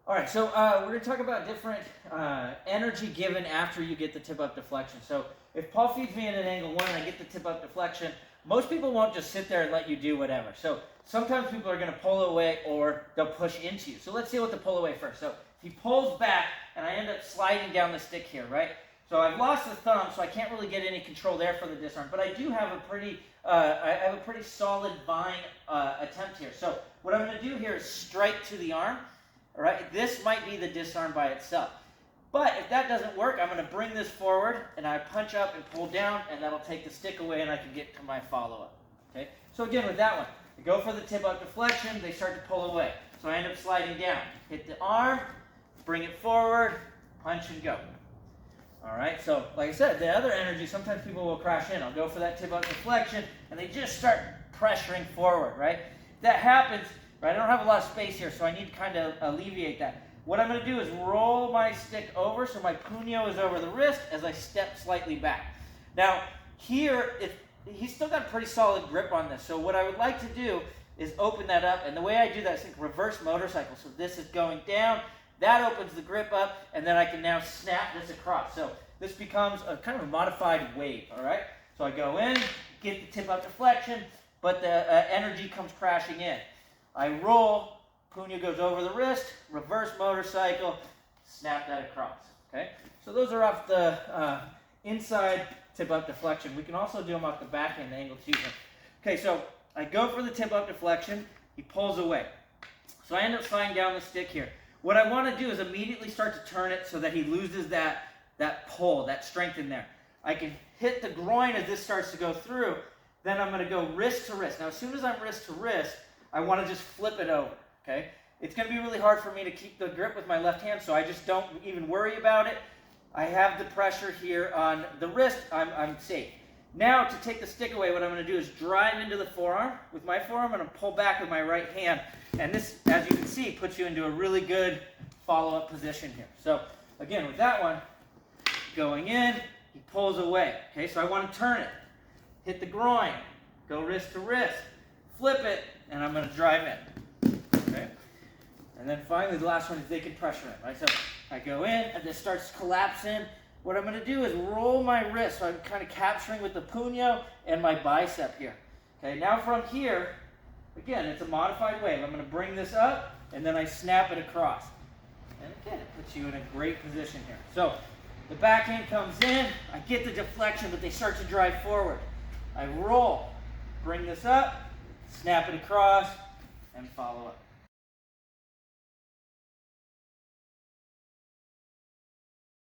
All right, so we're going to talk about different energy given after you get the tip-up deflection. So if Paul feeds me in an angle 1 and I get the tip-up deflection, most people won't just sit there and let you do whatever. So sometimes people are going to pull away or they'll push into you. So let's see what the pull away first. So if he pulls back and I end up sliding down the stick here, right? So I've lost the thumb, so I can't really get any control there for the disarm. But I do have a pretty, solid vine attempt here. So what I'm going to do here is strike to the arm. All right, this might be the disarm by itself. But if that doesn't work, I'm going to bring this forward, and I punch up and pull down, and that'll take the stick away, and I can get to my follow-up. Okay, so again, with that one, I go for the tip-up deflection, they start to pull away. So I end up sliding down. Hit the arm, bring it forward, punch and go. All right, so like I said, the other energy, sometimes people will crash in. I'll go for that tip-up deflection, and they just start pressuring forward, right? If that happens, right, I don't have a lot of space here, so I need to kind of alleviate that. What I'm going to do is roll my stick over so my puño is over the wrist as I step slightly back. Now, here, he's still got a pretty solid grip on this, so what I would like to do is open that up, and the way I do that is think reverse motorcycle. So this is going down, that opens the grip up, and then I can now snap this across. So this becomes a kind of a modified wave, all right? So I go in, get the tip-up deflection, but the energy comes crashing in. I roll, puño goes over the wrist, reverse motorcycle, snap that across, okay? So those are off the inside tip-up deflection. We can also do them off the backhand angle too. Okay, so I go for the tip-up deflection, he pulls away. So I end up sliding down the stick here. What I want to do is immediately start to turn it so that he loses that pull, that strength in there. I can hit the groin as this starts to go through, then I'm going to go wrist to wrist. Now as soon as I'm wrist to wrist, I want to just flip it over, okay? It's going to be really hard for me to keep the grip with my left hand, so I just don't even worry about it. I have the pressure here on the wrist. I'm safe. Now, to take the stick away, what I'm going to do is drive into the forearm. With my forearm, I'm going to pull back with my right hand. And this, as you can see, puts you into a really good follow-up position here. So, again, with that one, going in, he pulls away. Okay, so I want to turn it. Hit the groin. Go wrist to wrist. Flip it, and I'm going to drive in. Okay? And then finally, the last one is they can pressure it. Right? So I go in, and this starts collapsing. What I'm going to do is roll my wrist. So I'm kind of capturing with the puño and my bicep here. Okay, now from here, again, it's a modified wave. I'm going to bring this up, and then I snap it across. And again, it puts you in a great position here. So the backhand comes in. I get the deflection, but they start to drive forward. I roll, bring this up, snap it across, and follow up.